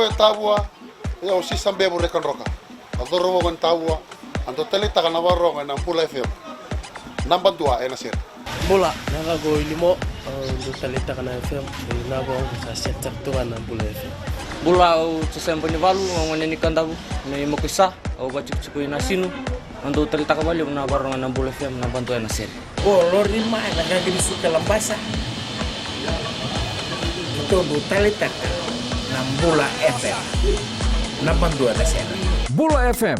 e tabua e o si sambe mo rekan roka adoro mo kon tabua ando tele taka na waro na pula FM namba 2 e na sir bola na go ilimo do tele taka na FM na go sa sector to na pula FM bola o tsempo ni valu ngone ni kandabu ni mo kisa o ba chiku na sinu ando tele taka bali na waro na pula FM na bantu na sir o lorima na ga gi suka lambasa to do tele taka na bola FM na bantu na sir Bola FM.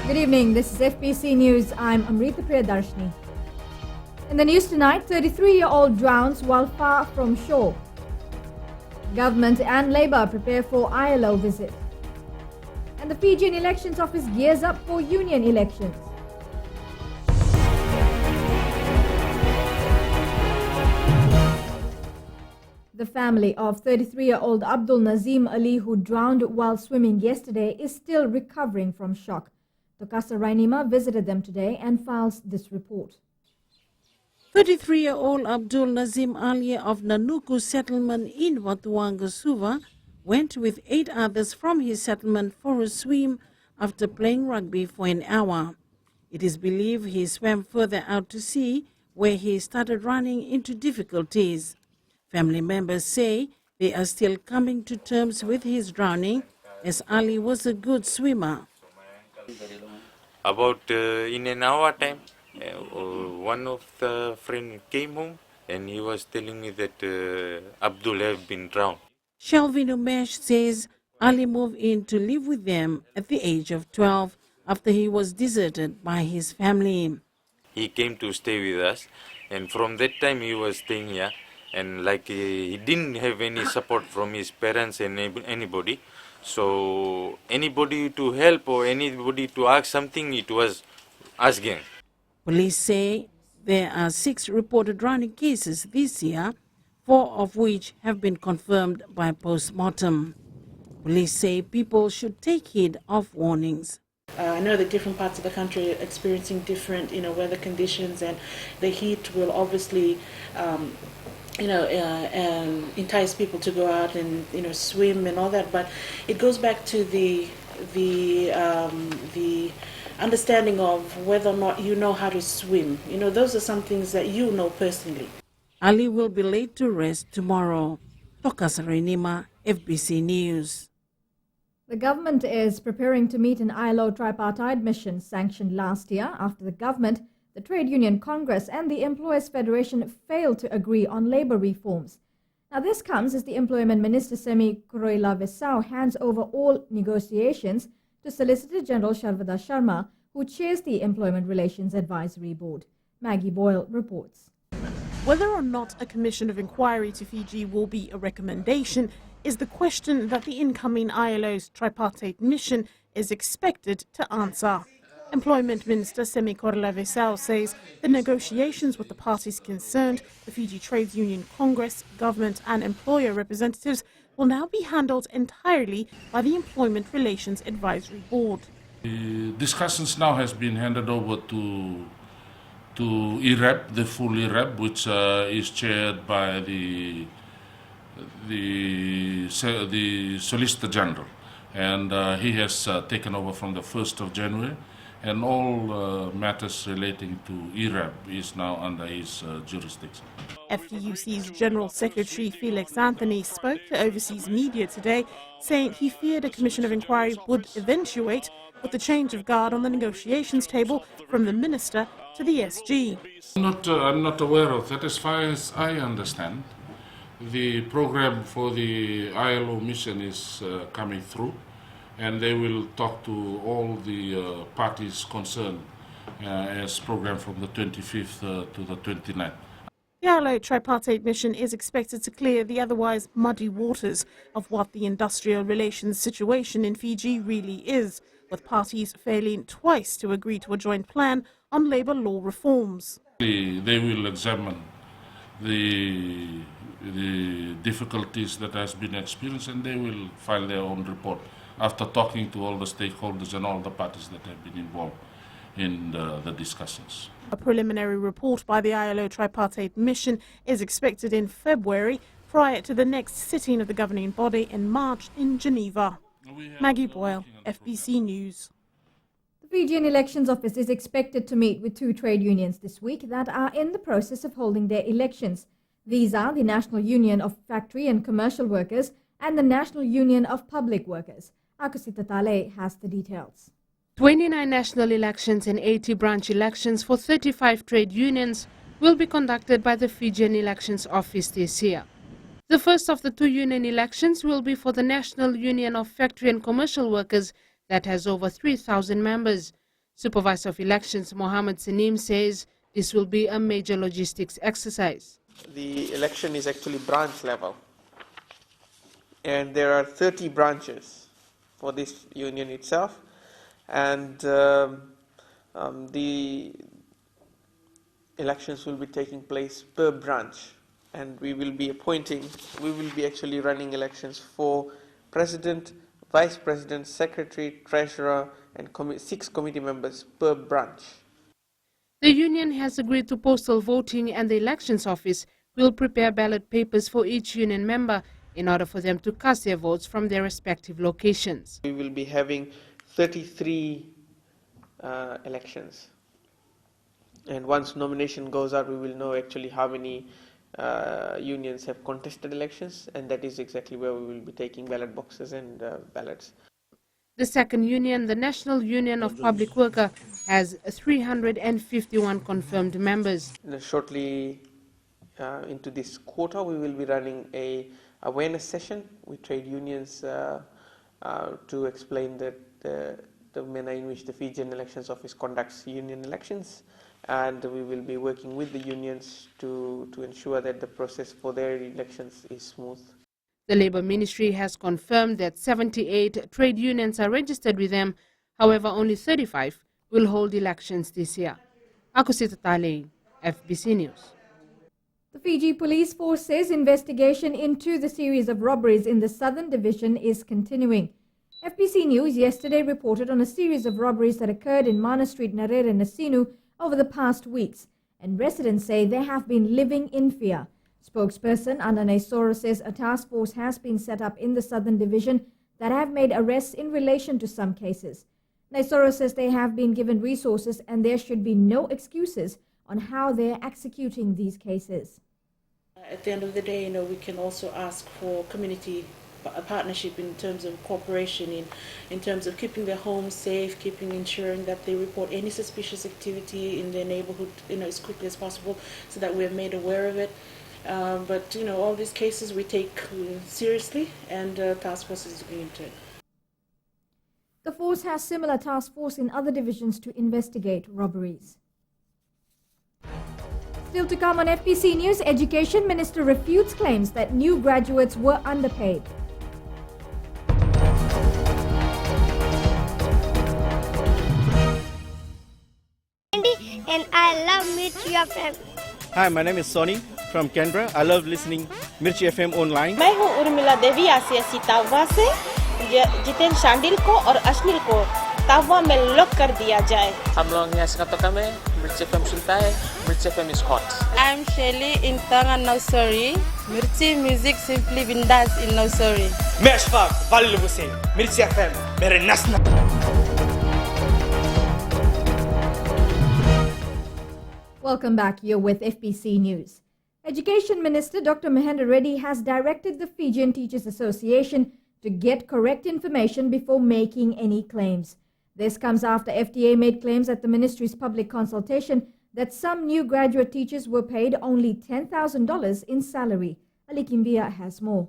Good evening, this is FBC News. I'm Amrita Priyadarshini. In the news tonight, 33-year-old drowns while far from shore. Government and Labour prepare for ILO visit. And the Fijian Elections Office gears up for union elections. The family of 33-year-old Abdul Nazim Ali, who drowned while swimming yesterday, is still recovering from shock. Tokasa Rainima visited them today and files this report. 33-year-old Abdul Nazim Ali of Nanuku settlement in Watuanga, Suva, went with 8 others from his settlement for a swim after playing rugby for an hour. It is believed he swam further out to sea, where he started running into difficulties. Family members say they are still coming to terms with his drowning, as Ali was a good swimmer. About in an hour time, one of the friend came home and he was telling me that Abdul have been drowned. Shelvin Umesh says Ali moved in to live with them at the age of 12 after he was deserted by his family. He came to stay with us, and from that time he was staying here, and like he didn't have any support from his parents and anybody. So anybody to help or anybody to ask something, it was asking. Police say there are 6 reported drowning cases this year, 4 of which have been confirmed by post-mortem. Police say people should take heed of warnings. I know that different parts of the country are experiencing different, weather conditions, and the heat will obviously, entice people to go out and swim and all that. But it goes back to the understanding of whether or not you know how to swim. Those are some things that you know personally. Ali will be laid to rest tomorrow. Tokasa Rainima, FBC News. The government is preparing to meet an ILO tripartite mission sanctioned last year after the government, the Trade Union Congress and the Employers Federation failed to agree on labour reforms. Now this comes as the Employment Minister Semi Kuroila-Vesau hands over all negotiations to Solicitor General Sharvada Sharma, who chairs the Employment Relations Advisory Board. Maggie Boyle reports. Whether or not a commission of inquiry to Fiji will be a recommendation is the question that the incoming ILO's tripartite mission is expected to answer. Employment Minister Semi Kuroila-Vesau says the negotiations with the parties concerned, the Fiji Trades Union Congress, government and employer representatives, will now be handled entirely by the Employment Relations Advisory Board. The discussions now has been handed over to IREP, the full IREP, which is chaired by the Solicitor General, and he has taken over from the 1st of January, and all matters relating to IREP is now under his jurisdiction. FTUC's General Secretary Felix Anthony spoke to overseas media today, saying he feared a commission of inquiry would eventuate with the change of guard on the negotiations table from the minister to the SG. I'm not aware of that. As far as I understand, the program for the ILO mission is coming through, and they will talk to all the parties concerned as programmed from the 25th to the 29th. The ILO tripartite mission is expected to clear the otherwise muddy waters of what the industrial relations situation in Fiji really is, with parties failing twice to agree to a joint plan on labour law reforms. They will examine the difficulties that has been experienced, and they will file their own report after talking to all the stakeholders and all the parties that have been involved in the discussions. A preliminary report by the ILO tripartite mission is expected in February, prior to the next sitting of the governing body in March in Geneva. Maggie Boyle, FBC News. The Fijian Elections Office is expected to meet with two trade unions this week that are in the process of holding their elections. These are the National Union of Factory and Commercial Workers and the National Union of Public Workers. Akusita Tale has the details. 29 national elections and 80 branch elections for 35 trade unions will be conducted by the Fijian Elections Office this year. The first of the two union elections will be for the National Union of Factory and Commercial Workers that has over 3,000 members. Supervisor of Elections Mohammed Sanim says this will be a major logistics exercise. The election is actually branch level, and there are 30 branches for this union itself, and the elections will be taking place per branch, and we will be actually running elections for president, vice president, secretary, treasurer, and 6 committee members per branch. The union has agreed to postal voting, and the elections office will prepare ballot papers for each union member in order for them to cast their votes from their respective locations. We will be having 33 elections, and once nomination goes out, we will know actually how many unions have contested elections, and that is exactly where we will be taking ballot boxes and ballots. The second union, the National Union of Public Workers, has 351 confirmed members. Shortly into this quarter, we will be running a awareness session with trade unions to explain the manner in which the Fijian Elections Office conducts union elections, and we will be working with the unions to ensure that the process for their elections is smooth. The Labour Ministry has confirmed that 78 trade unions are registered with them. However, only 35 will hold elections this year. Akusita Tale, FBC News. The Fiji Police Force says investigation into the series of robberies in the Southern Division is continuing. FBC News yesterday reported on a series of robberies that occurred in Mana Street, Narere, Nasinu over the past weeks, and residents say they have been living in fear. Spokesperson Anna Naisoro says a task force has been set up in the Southern Division that have made arrests in relation to some cases. Naisoro says they have been given resources and there should be no excuses on how they are executing these cases. At the end of the day, we can also ask for community partnership in terms of cooperation, in terms of keeping their homes safe, ensuring that they report any suspicious activity in their neighborhood, as quickly as possible, so that we're made aware of it. But all these cases we take seriously, and task force is looking into it. The force has similar task force in other divisions to investigate robberies. Still to come on FBC News, Education Minister refutes claims that new graduates were underpaid. And I love Mirchi FM. Hi, my name is Sonny from Canberra. I love listening Mirchi FM online. मैं हूँ उर्मिला देवी आसियासी तावा से जितेन शांडिल को और अश्निल को तावा में lock कर दिया जाए. हम लोग यहाँ से कतो कमे मिर्ची FM सुनता है. मिर्ची FM is hot. I'm Shelly in Tanga Nursery. Mirchi music simply bindas in nursery. मैं अशफाक वालिद हुसैन मिर्ची FM मेरे नस्ल. Welcome back. You're with FBC News. Education Minister Dr. Mahendra Reddy has directed the Fijian Teachers Association to get correct information before making any claims. This comes after FDA made claims at the ministry's public consultation that some new graduate teachers were paid only $10,000 in salary. Ali Kimbia has more.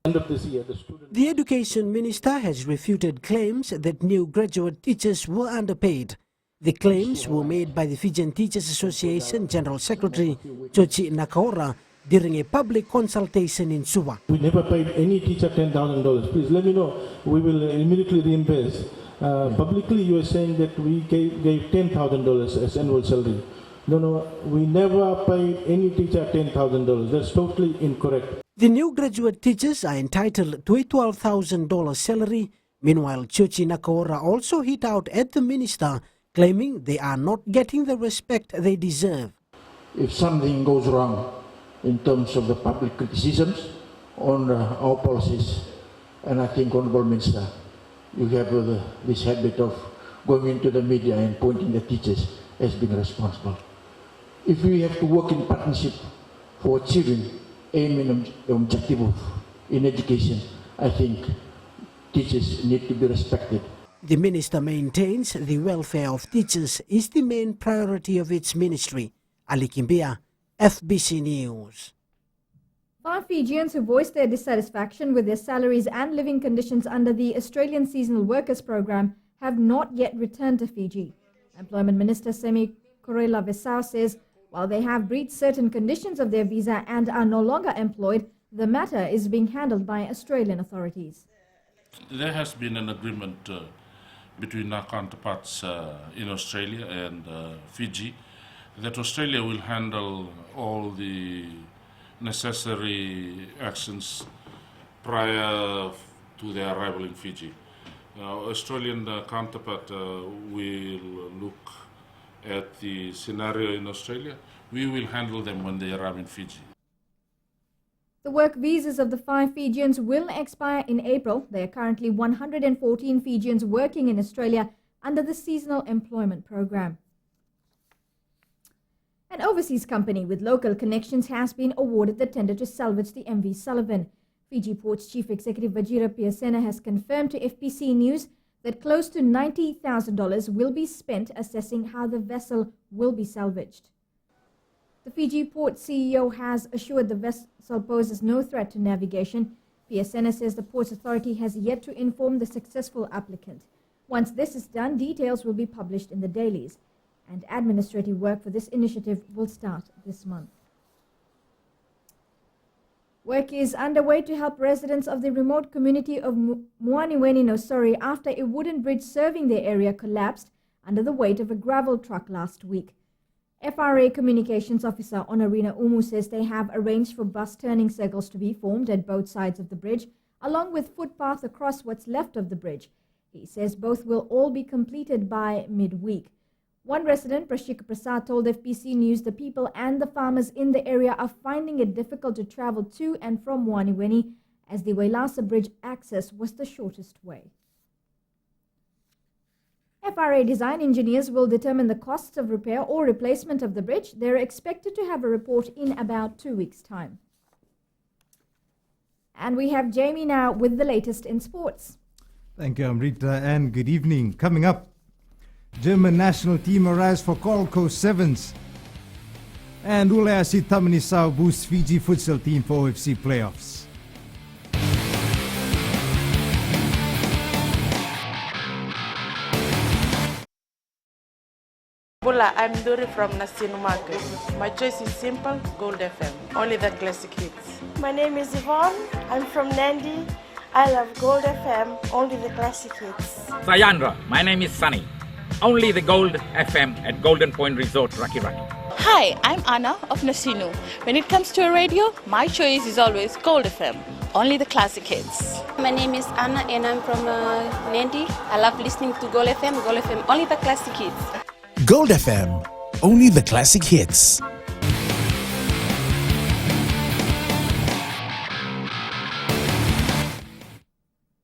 The Education Minister has refuted claims that new graduate teachers were underpaid. The claims were made by the Fijian Teachers Association General Secretary Chochi Nakaora during a public consultation in Suva. We never paid any teacher $10,000. Please let me know. We will immediately reimburse. Publicly you are saying that we gave $10,000 as annual salary. No, we never paid any teacher $10,000. That's totally incorrect. The new graduate teachers are entitled to a $12,000 salary Meanwhile, Chuchi Nakora also hit out at the minister, claiming they are not getting the respect they deserve. If something goes wrong in terms of the public criticisms on our policies, and I think, Honourable Minister, you have this habit of going into the media and pointing the teachers as being responsible. If we have to work in partnership for achieving aim and objective in education, I think teachers need to be respected. The minister maintains the welfare of teachers is the main priority of its ministry. Ali Kimbia, FBC News. 5 Fijians who voiced their dissatisfaction with their salaries and living conditions under the Australian Seasonal Workers Program have not yet returned to Fiji. Employment Minister Semi Corella Vesau says while they have breached certain conditions of their visa and are no longer employed, the matter is being handled by Australian authorities. There has been an agreement between our counterparts in Australia and Fiji that Australia will handle all the necessary actions prior to their arrival in Fiji. Australian counterpart will look at the scenario in Australia. We will handle them when they arrive in Fiji. The work visas of the 5 Fijians will expire in April. There are currently 114 Fijians working in Australia under the Seasonal Employment Program. An overseas company with local connections has been awarded the tender to salvage the MV Sullivan. Fiji Port's Chief Executive Vajira Piasena has confirmed to FBC News that close to $90,000 will be spent assessing how the vessel will be salvaged. The Fiji Port CEO has assured the vessel poses no threat to navigation. Piasena says the Ports Authority has yet to inform the successful applicant. Once this is done, details will be published in the dailies, and administrative work for this initiative will start this month. Work is underway to help residents of the remote community of Muaniweni, Nosori, after a wooden bridge serving their area collapsed under the weight of a gravel truck last week. FRA Communications Officer Honorina Umu says they have arranged for bus turning circles to be formed at both sides of the bridge, along with footpath across what's left of the bridge. He says both will all be completed by midweek. One resident, Prashika Prasad, told FBC News the people and the farmers in the area are finding it difficult to travel to and from Muaniweni, as the Wailasa Bridge access was the shortest way. FRA design engineers will determine the costs of repair or replacement of the bridge. They're expected to have a report in about 2 weeks' time. And we have Jamie now with the latest in sports. Thank you, Amrita, and good evening. Coming up, German national team arrives for Coral Coast Sevens. And Ulayasi Tamanisau boosts Fiji futsal team for OFC playoffs. Bula, I'm Dori from Nasinu Market. My choice is simple, Gold FM. Only the classic hits. My name is Yvonne. I'm from Nandi. I love Gold FM, only the classic hits. Sayandra, my name is Sunny. Only the Gold FM at Golden Point Resort, Raki Raki. Hi, I'm Anna of Nasinu. When it comes to a radio, my choice is always Gold FM. Only the classic hits. My name is Anna and I'm from Nandi. I love listening to Gold FM. Gold FM, only the classic hits. Gold FM, only the classic hits.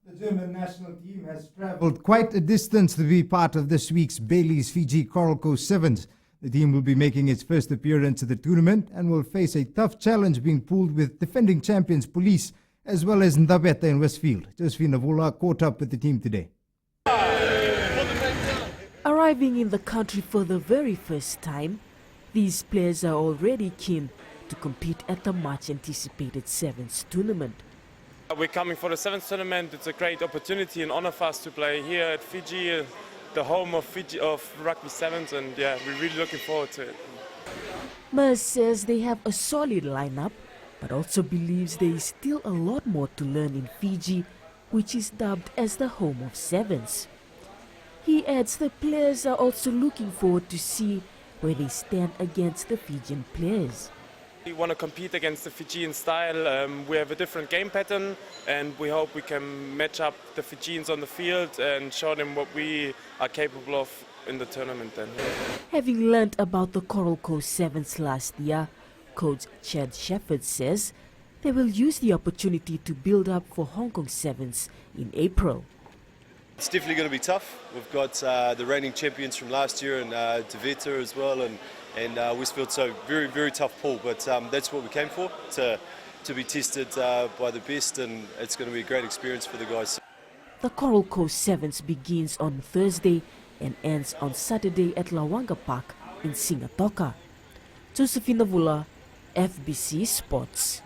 The German national team has travelled quite a distance to be part of this week's Bailey's Fiji Coral Coast Sevens. The team will be making its first appearance at the tournament and will face a tough challenge being pooled with defending champions Police as well as Ndabeta in Westfield. Josephine Avula caught up with the team today. Arriving in the country for the very first time, these players are already keen to compete at the much-anticipated Sevens tournament. We're coming for the Sevens tournament. It's a great opportunity and honor for us to play here at Fiji, the home of Fiji of Rugby Sevens, and yeah, we're really looking forward to it. Mers says they have a solid lineup, but also believes there is still a lot more to learn in Fiji, which is dubbed as the home of Sevens. He adds the players are also looking forward to see where they stand against the Fijian players. We want to compete against the Fijian style. We have a different game pattern, and we hope we can match up the Fijians on the field and show them what we are capable of in the tournament then. Having learned about the Coral Coast Sevens last year, Coach Chad Shepherd says they will use the opportunity to build up for Hong Kong Sevens in April. It's definitely going to be tough. We've got the reigning champions from last year and Devita as well, and Westfield, so very, very tough pool, but that's what we came for, to be tested by the best, and it's going to be a great experience for the guys. The Coral Coast Sevens begins on Thursday and ends on Saturday at Lawanga Park in Singatoka. Josephine Navula, FBC Sports.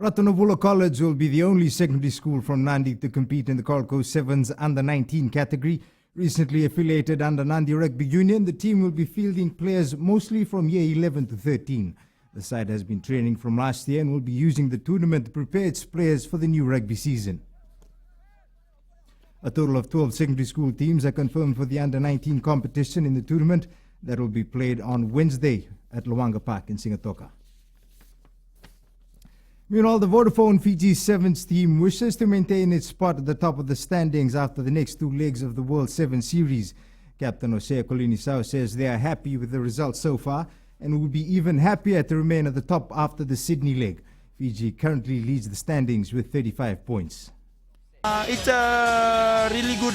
Ratanavula College will be the only secondary school from Nandi to compete in the Coral Coast Sevens Under-19 category. Recently affiliated under Nandi Rugby Union, the team will be fielding players mostly from year 11 to 13. The side has been training from last year and will be using the tournament to prepare its players for the new rugby season. A total of 12 secondary school teams are confirmed for the Under-19 competition in the tournament that will be played on Wednesday at Lawanga Park in Singatoka. Meanwhile, the Vodafone Fiji Sevens team wishes to maintain its spot at the top of the standings after the next two legs of the World Sevens Series. Captain Osea Kolinisau says they are happy with the results so far and will be even happier to remain at the top after the Sydney leg. Fiji currently leads the standings with 35 points. It's a really good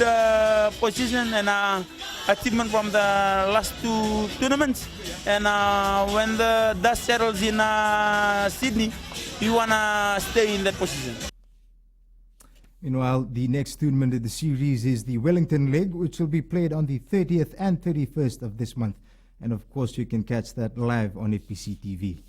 position and achievement from the last two tournaments. And when the dust settles in Sydney, we want to stay in that position. Meanwhile, the next tournament of the series is the Wellington leg, which will be played on the 30th and 31st of this month. And of course, you can catch that live on FBC TV.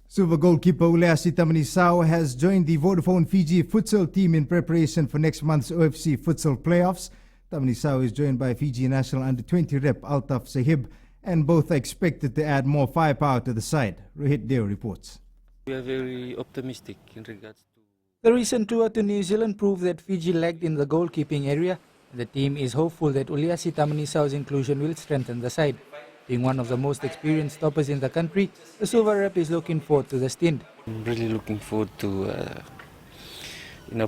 Silver goalkeeper Uleasi Tamanisau has joined the Vodafone Fiji futsal team in preparation for next month's OFC futsal playoffs. Tamanisau is joined by Fiji national under-20 rep Altaf Sahib, and both are expected to add more firepower to the side. Rohit Deo reports. We are very optimistic in regards to... The recent tour to New Zealand proved that Fiji lagged in the goalkeeping area. The team is hopeful that Uleasi Tamanisau's inclusion will strengthen the side. Being one of the most experienced stoppers in the country, the Silver Rep is looking forward to the stint. I'm really looking forward to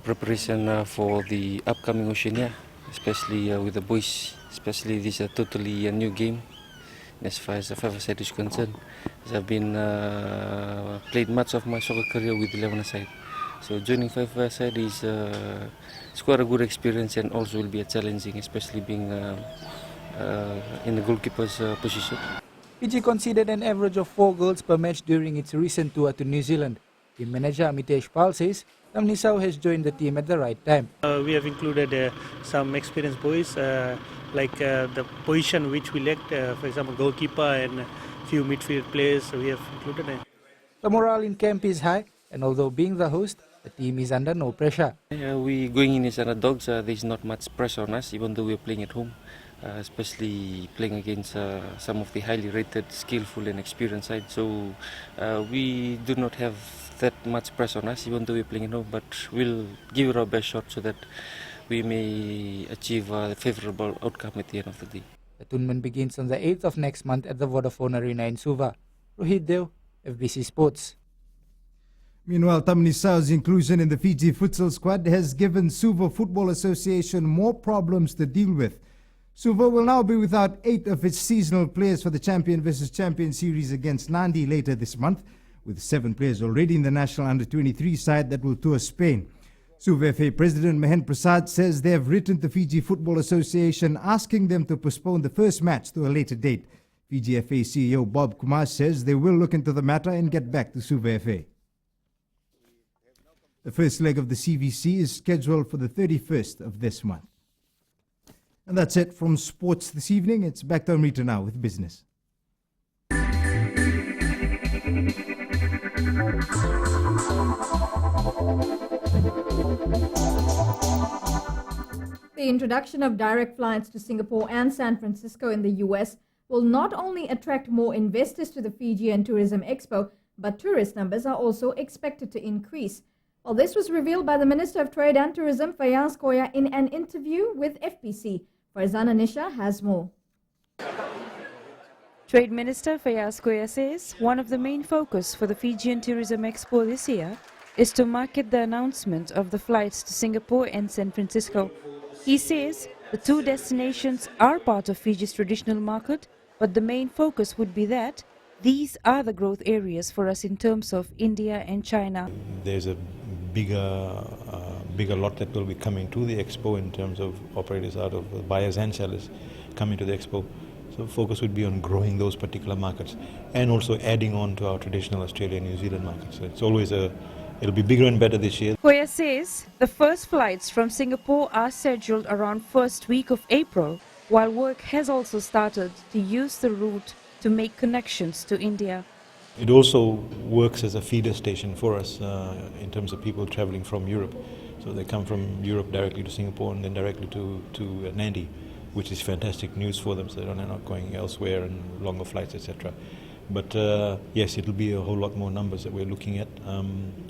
preparation for the upcoming Oceania, especially with the boys. Especially this is a totally new game as far as the five-a-side is concerned. As I've been played much of my soccer career with 11-a-side. So joining five-a-side is quite a good experience and also will be a challenging, especially being in the goalkeeper's position. Fiji conceded an average of 4 goals per match during its recent tour to New Zealand. Team manager Amitesh Pal says Tamanisau has joined the team at the right time. We have included some experienced boys, like the position which we lacked, for example, goalkeeper and a few midfield players, we have included it. The morale in camp is high, and although being the host, the team is under no pressure. We going in as underdogs, there's not much pressure on us, even though we're playing at home. Especially playing against some of the highly rated, skillful and experienced sides. So we do not have that much pressure on us, even though we're playing at home, but we'll give it our best shot so that we may achieve a favourable outcome at the end of the day. The tournament begins on the 8th of next month at the Vodafone Arena in Suva. Rohit Deo, FBC Sports. Meanwhile, Tamanisau's inclusion in the Fiji futsal squad has given Suva Football Association more problems to deal with. Suva will now be without 8 of its seasonal players for the champion versus champion series against Nandi later this month, with 7 players already in the national under-23 side that will tour Spain. Suva FA President Mahen Prasad says they have written to Fiji Football Association asking them to postpone the first match to a later date. Fiji FA CEO Bob Kumar says they will look into the matter and get back to Suva FA. The first leg of the CVC is scheduled for the 31st of this month. And that's it from sports this evening. It's back to Amrita now with business. The introduction of direct flights to Singapore and San Francisco in the US will not only attract more investors to the Fijian Tourism Expo, but tourist numbers are also expected to increase. Well, this was revealed by the Minister of Trade and Tourism, Fayaz Koya, in an interview with FBC. Farzana Nisha has more. Trade Minister Fayaz Koya says one of the main focus for the Fijian Tourism Expo this year is to market the announcement of the flights to Singapore and San Francisco. He says the two destinations are part of Fiji's traditional market, but the main focus would be that these are the growth areas for us in terms of India and China. There's a bigger lot that will be coming to the expo in terms of operators out of buyers and sellers coming to the expo. So focus would be on growing those particular markets and also adding on to our traditional Australia and New Zealand markets. So it's always it'll be bigger and better this year. Koya says the first flights from Singapore are scheduled around first week of April, while work has also started to use the route to make connections to India. It also works as a feeder station for us in terms of people traveling from Europe. So they come from Europe directly to Singapore and then directly to Nandi, which is fantastic news for them, so they're not going elsewhere and longer flights, etc. But yes, it'll be a whole lot more numbers that we're looking at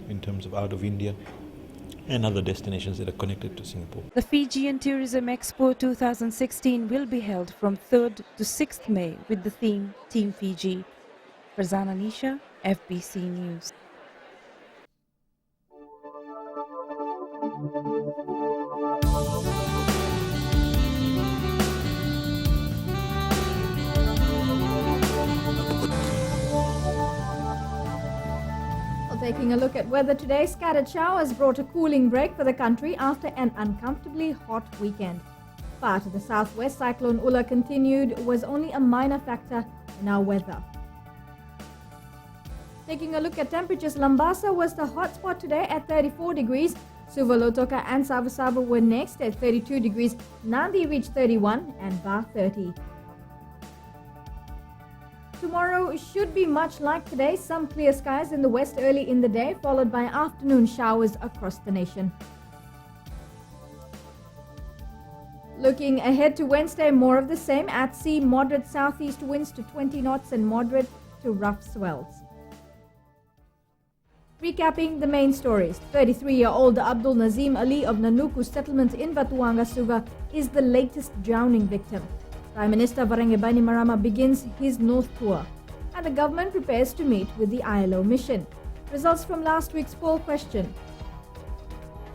in terms of out of India and other destinations that are connected to Singapore. The Fijian Tourism Expo 2016 will be held from 3rd to 6th May with the theme Team Fiji. Farzana Nisha, FBC News. Taking a look at weather today, scattered showers brought a cooling break for the country after an uncomfortably hot weekend. Far to the southwest, Cyclone Ula continued was only a minor factor in our weather. Taking a look at temperatures, Lambasa was the hotspot today at 34 degrees. Suvalotoka and Savu were next at 32 degrees. Nandi reached 31 and Ba 30. Tomorrow should be much like today, some clear skies in the west early in the day, followed by afternoon showers across the nation. Looking ahead to Wednesday, more of the same. At sea, moderate southeast winds to 20 knots and moderate to rough swells. Recapping the main stories, 33-year-old Abdul Nazim Ali of Nanuku settlement in Batuanga, Suva is the latest drowning victim. Prime Minister Varange Bainimarama begins his North tour, and the government prepares to meet with the ILO mission. Results from last week's poll question.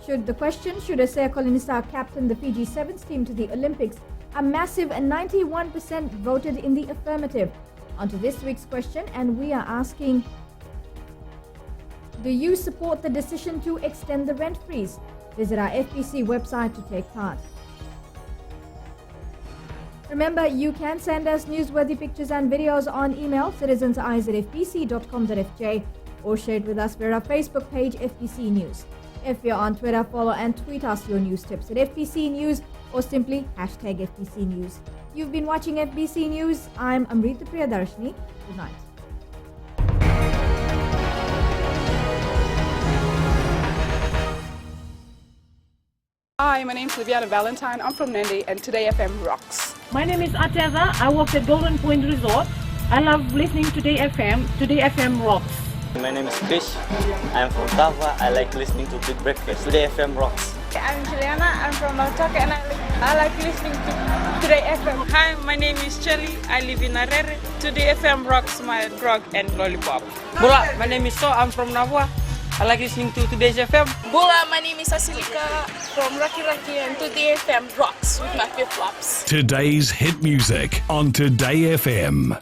Should Asea Kolinisa captain the Fiji Sevens team to the Olympics? A massive 91% voted in the affirmative. On to this week's question, and we are asking, do you support the decision to extend the rent freeze? Visit our FBC website to take part. Remember, you can send us newsworthy pictures and videos on email citizens@fbc.com.fj or share it with us via our Facebook page FBC News. If you're on Twitter, follow and tweet us your news tips at FBC News or simply #FBC News. You've been watching FBC News. I'm Amrita Priyadarshini. Good night. Hi, my name's Liviana Valentine. I'm from Nandi and Today FM rocks. My name is Ateza. I work at Golden Point Resort. I love listening to Today FM. Today FM rocks. My name is Krish. I'm from Tava. I like listening to Big Breakfast. Today FM rocks. I'm Juliana. I'm from Nautoka and I like listening to Today FM. Hi, my name is Chelly. I live in Arere. Today FM rocks my grog and lollipop. Bula, my name is So. I'm from Navua. I like listening to Today's FM. Bula, my name is Asilika from Raki and Today FM rocks with my flip-flops. Today's hit music on Today FM.